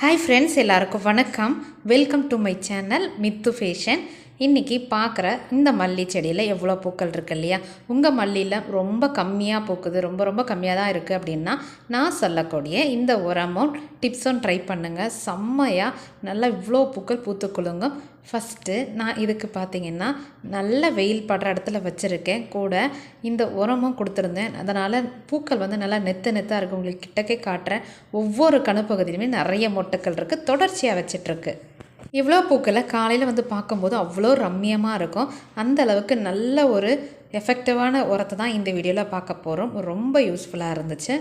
Hi friends, எல்லாருக்கும் வணக்கம். Welcome to my channel Mithu fashion. இன்றைக்கி பார்க்குற இந்த மல்லி செடியில் எவ்வளோ பூக்கள் இருக்குது இல்லையா? உங்கள் மல்லியில் ரொம்ப கம்மியாக பூக்குது, ரொம்ப ரொம்ப கம்மியாக தான் இருக்குது அப்படின்னா நான் சொல்லக்கூடிய இந்த உரமும் டிப்ஸும் ட்ரை பண்ணுங்கள். செம்மையாக நல்லா இவ்வளோ பூக்கள் பூத்துக்குழுங்க. ஃபஸ்ட்டு நான் இதுக்கு பார்த்திங்கன்னா நல்ல வெயில் படுற இடத்துல வச்சுருக்கேன். கூட இந்த உரமும் கொடுத்துருந்தேன். அதனால் பூக்கள் வந்து நல்லா நெத்தாக இருக்குது. உங்களுக்கு கிட்டக்கே காட்டுறேன். ஒவ்வொரு கணுப்பகுதியிலுமே நிறைய மொட்டுக்கள் இருக்குது. தொடர்ச்சியாக வச்சிட்ருக்கு. இவ்வளோ பூக்களை காலையில் வந்து பார்க்கும்போது அவ்வளோ ரம்மியமாக இருக்கும். அந்த அளவுக்கு நல்ல ஒரு எஃபெக்டிவான உரத்தை தான் இந்த வீடியோவில் பார்க்க போகிறோம். ரொம்ப யூஸ்ஃபுல்லாக இருந்துச்சு.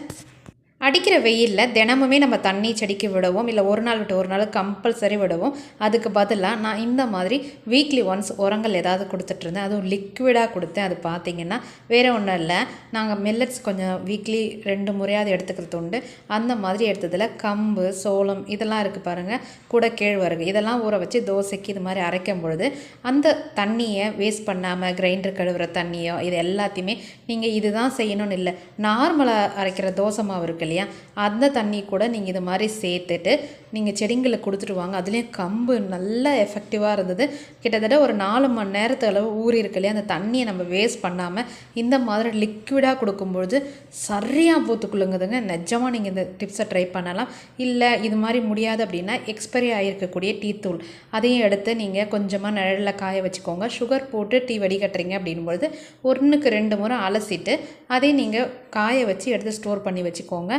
அடிக்கிற வெயிலில் தினமுமே நம்ம தண்ணி செடிக்கு விடுவோம், இல்லை ஒரு நாள் விட்டு ஒரு நாள் கம்பல்சரி விடுவோம். அதுக்கு பதிலாக நான் இந்த மாதிரி வீக்லி ஒன்ஸ் உரங்கள் ஏதாவது கொடுத்துட்ருந்தேன். அதுவும் லிக்விடாக கொடுத்தேன். அது பார்த்திங்கன்னா வேறு ஒன்றும் இல்லை, நாங்கள் மில்லட்ஸ் கொஞ்சம் வீக்லி 2 முறையாவது எடுத்துக்கிறது உண்டு. அந்த மாதிரி எடுத்ததில் கம்பு, சோளம் இதெல்லாம் இருக்குது பாருங்கள், கூட கேழ்வரகு இதெல்லாம் ஊற வச்சு தோசைக்கு இது மாதிரி அரைக்கும் பொழுது அந்த தண்ணியை வேஸ்ட் பண்ணாமல் கிரைண்டர் கழுவுற தண்ணியோ இது எல்லாத்தையுமே நீங்கள் இதுதான் செய்யணும்னு இல்லை, நார்மலாக அரைக்கிற தோசை மாவு இருக்குது இல்லையா, அந்த தண்ணி கூட நீங்கள் இது மாதிரி சேர்த்துட்டு நீங்கள் செடிங்களை கொடுத்துட்டு வாங்க. அதுலேயும் கம்பு நல்லா எஃபெக்டிவாக இருந்தது. கிட்டத்தட்ட ஒரு 4 மணி நேரத்து அளவு ஊறி இருக்கு இல்லையா, அந்த தண்ணியை நம்ம வேஸ்ட் பண்ணாமல் இந்த மாதிரி லிக்விடாக கொடுக்கும்பொழுது சரியாக பூத்துக்குள்ளுங்குதுங்க. நிஜமாக நீங்கள் இந்த டிப்ஸை ட்ரை பண்ணலாம். இல்லை இது மாதிரி முடியாது அப்படின்னா எக்ஸ்பைரி ஆகிருக்கக்கூடிய டீ தூள் அதையும் எடுத்து நீங்கள் கொஞ்சமாக நிழலில் காய வச்சுக்கோங்க. சுகர் போட்டு டீ வடிகட்டுறீங்க அப்படின்பொழுது 1க்கு 2 முறை அலசிட்டு அதை நீங்கள் காய வச்சு எடுத்து ஸ்டோர் பண்ணி வச்சுக்கோங்க.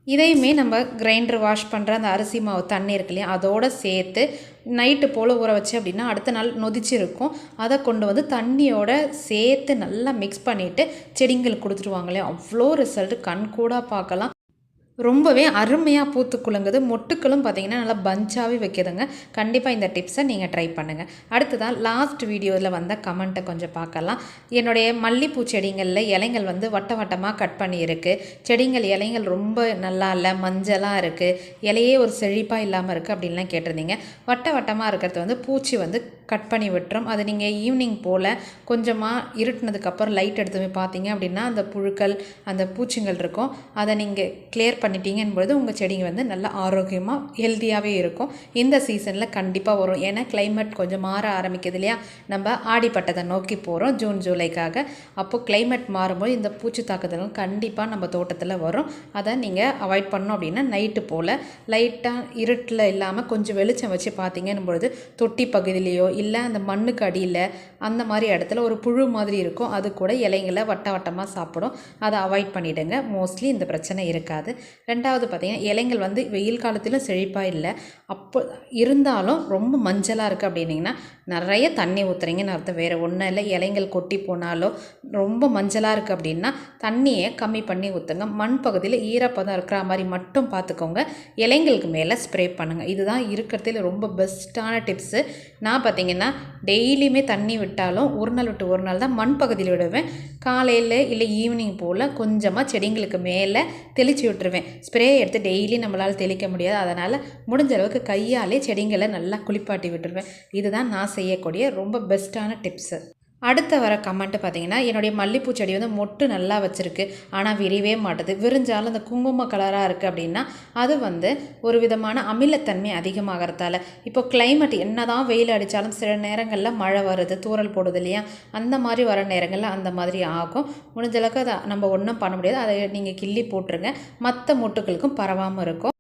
இதையுமே நம்ம கிரைண்டர் வாஷ் பண்ணுற அந்த அரிசி மாவு தண்ணி இருக்கு இல்லையா, அதோடு சேர்த்து நைட்டு போல் ஊற வச்சு அப்படின்னா அடுத்த நாள் நொதிச்சிருக்கும். அதை கொண்டு வந்து தண்ணியோட சேர்த்து நல்லா மிக்ஸ் பண்ணிவிட்டு செடிங்களுக்கு கொடுத்துருவாங்களே, அவ்வளோ ரிசல்ட் கண் கூட பார்க்கலாம். ரொம்பவே அருமையாக பூத்து குலுங்குது. மொட்டுக்களும் பார்த்திங்கன்னா நல்லா பஞ்சாகவே வைக்கிதுங்க. கண்டிப்பாக இந்த டிப்ஸை நீங்கள் ட்ரை பண்ணுங்கள். அடுத்ததான் லாஸ்ட் வீடியோவில் வந்த கமெண்ட்டை கொஞ்சம் பார்க்கலாம். என்னுடைய மல்லிப்பூ செடிங்களில் இலைங்கள் வந்து வட்டமாக கட் பண்ணியிருக்கு. இலைங்கள் ரொம்ப நல்லா இல்லை, மஞ்சளாக இருக்குது, இலையே ஒரு செழிப்பாக இல்லாமல் இருக்குது அப்படின்லாம் கேட்டிருந்தீங்க. வட்டமாக இருக்கிறது வந்து பூச்சி வந்து கட் பண்ணி விட்டுரும். அது நீங்கள் ஈவினிங் போல் கொஞ்சமாக இருட்டினதுக்கப்புறம் லைட் எடுத்து போய் பார்த்தீங்க அப்படின்னா அந்த புழுக்கள் அந்த பூச்சிங்கள் இருக்கும். அதை நீங்கள் கிளியர் பண்ணிட்டீங்கன்பொழுது உங்கள் செடிங்க வந்து நல்லா ஆரோக்கியமாக ஹெல்த்தியாகவே இருக்கும். இந்த சீசனில் கண்டிப்பாக வரும். ஏன்னா கிளைமேட் கொஞ்சம் மாற ஆரம்பிக்குது இல்லையா, நம்ம ஆடிப்பட்டத்தை நோக்கி போகிறோம் ஜூன் ஜூலைக்காக. அப்போது கிளைமேட் மாறும்போது இந்த பூச்சி தாக்குதலும் கண்டிப்பாக நம்ம தோட்டத்தில் வரும். அதை நீங்கள் அவாய்ட் பண்ணோம் அப்படின்னா நைட்டு போல் லைட்டாக இருட்டில் இல்லாமல் கொஞ்சம் வெளிச்சம் வச்சு பார்த்தீங்கன்னும் பொழுது தொட்டி பகுதியிலையோ இல்லை அந்த மண்ணுக்கு அடியில் அந்த மாதிரி இடத்துல ஒரு புழு மாதிரி இருக்கும், அது கூட இலைங்களை வட்டமாக சாப்பிடும். அதை அவாய்ட் பண்ணிவிடுங்க. மோஸ்ட்லி இந்த பிரச்சனை இருக்காது. ரெண்டாவது பார்த்திங்கன்னா இலைங்கள் வந்து வெயில் காலத்திலும் செழிப்பாக இல்லை, அப்போ இருந்தாலும் ரொம்ப மஞ்சளாக இருக்குது அப்படின்னிங்கன்னா நிறைய தண்ணி ஊற்றுறீங்கன்னு அர்த்தம். வேறு ஒன்றும் இல்லை, இலைங்கள் கொட்டி போனாலோ ரொம்ப மஞ்சளாக இருக்குது அப்படின்னா தண்ணியை கம்மி பண்ணி ஊற்றுங்க. மண் பகுதியில் ஈரப்பதம் இருக்கிற மாதிரி மட்டும் பார்த்துக்கோங்க. இலைங்களுக்கு மேலே ஸ்ப்ரே பண்ணுங்கள். இதுதான் இருக்கிறதுல ரொம்ப பெஸ்ட்டான டிப்ஸு. நான் பார்த்திங்கன்னா டெய்லியுமே தண்ணி விட்டாலும் ஒரு நாள் விட்டு ஒரு நாள் தான் மண் பகுதியில் விடுவேன். காலையில் இல்லை ஈவினிங் போல் கொஞ்சமாக செடிங்களுக்கு மேலே தெளித்து விட்டுருவேன். ஸ்ப்ரே எடுத்து டெய்லி நம்மளால் தெளிக்க முடியாது, அதனால் முடிஞ்ச அளவுக்கு கையாலே செடிங்களை நல்லா குளிப்பாட்டி விட்டுருவேன். இதுதான் நான் செய்யக்கூடிய ரொம்ப பெஸ்ட்டான டிப்ஸு. அடுத்த வர கமெண்ட்டு பார்த்திங்கன்னா என்னுடைய மல்லிப்பூ செடி வந்து மொட்டு நல்லா வச்சுருக்கு, ஆனால் விரிவே மாட்டுது, விரிஞ்சாலும் அந்த குங்கும கலராக இருக்குது அப்படின்னா அது வந்து ஒரு விதமான அமிலத்தன்மை அதிகமாகறதால. இப்போ கிளைமேட் என்ன தான் வெயில் அடித்தாலும் சில நேரங்களில் மழை வருது, தூறல் போடுது இல்லையா, அந்த மாதிரி வர நேரங்களில் அந்த மாதிரி ஆகும். முடிஞ்சளவுக்கு அதை நம்ம ஒன்றும் பண்ண முடியாது, அதை நீங்கள் கிள்ளி போட்டுருங்க. மற்ற மொட்டுகளுக்கும் பரவாமல் இருக்கும்.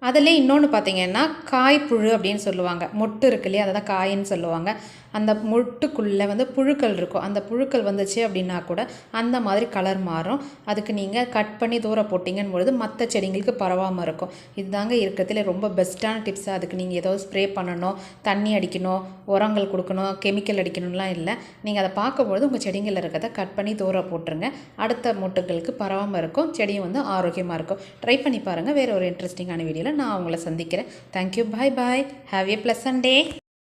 அதில் இன்னொன்று பார்த்திங்கன்னா காய்ப்புழு அப்படின்னு சொல்லுவாங்க. மொட்டு இருக்கு இல்லையா, அதை தான் காயின்னு சொல்லுவாங்க. அந்த மொட்டுக்குள்ளே வந்து புழுக்கள் இருக்கும். அந்த புழுக்கள் வந்துச்சு அப்படின்னா கூட அந்த மாதிரி கலர் மாறும். அதுக்கு நீங்கள் கட் பண்ணி தூர போட்டிங்கன்னு பொழுது மற்ற செடிங்களுக்கு பரவாமல் இருக்கும். இதுதாங்க இருக்கிறதுல ரொம்ப பெஸ்ட்டான டிப்ஸு. அதுக்கு நீங்கள் ஏதோ ஸ்ப்ரே பண்ணணும், தண்ணி அடிக்கணும், உரங்கள் கொடுக்கணும், கெமிக்கல் அடிக்கணும்லாம் இல்லை. நீங்கள் அதை பார்க்கும்பொழுது உங்கள் செடிங்களில் இருக்கிறத கட் பண்ணி தூர போட்டுருங்க. அடுத்த மொட்டுகளுக்கு பரவாமல் இருக்கும், செடியும் வந்து ஆரோக்கியமாக இருக்கும். ட்ரை பண்ணி பாருங்கள். வேறு ஒரு இன்ட்ரெஸ்டிங்கான வீடியோவில் நான் உங்களை சந்திக்கிறேன். Thank you, bye bye, have a pleasant day.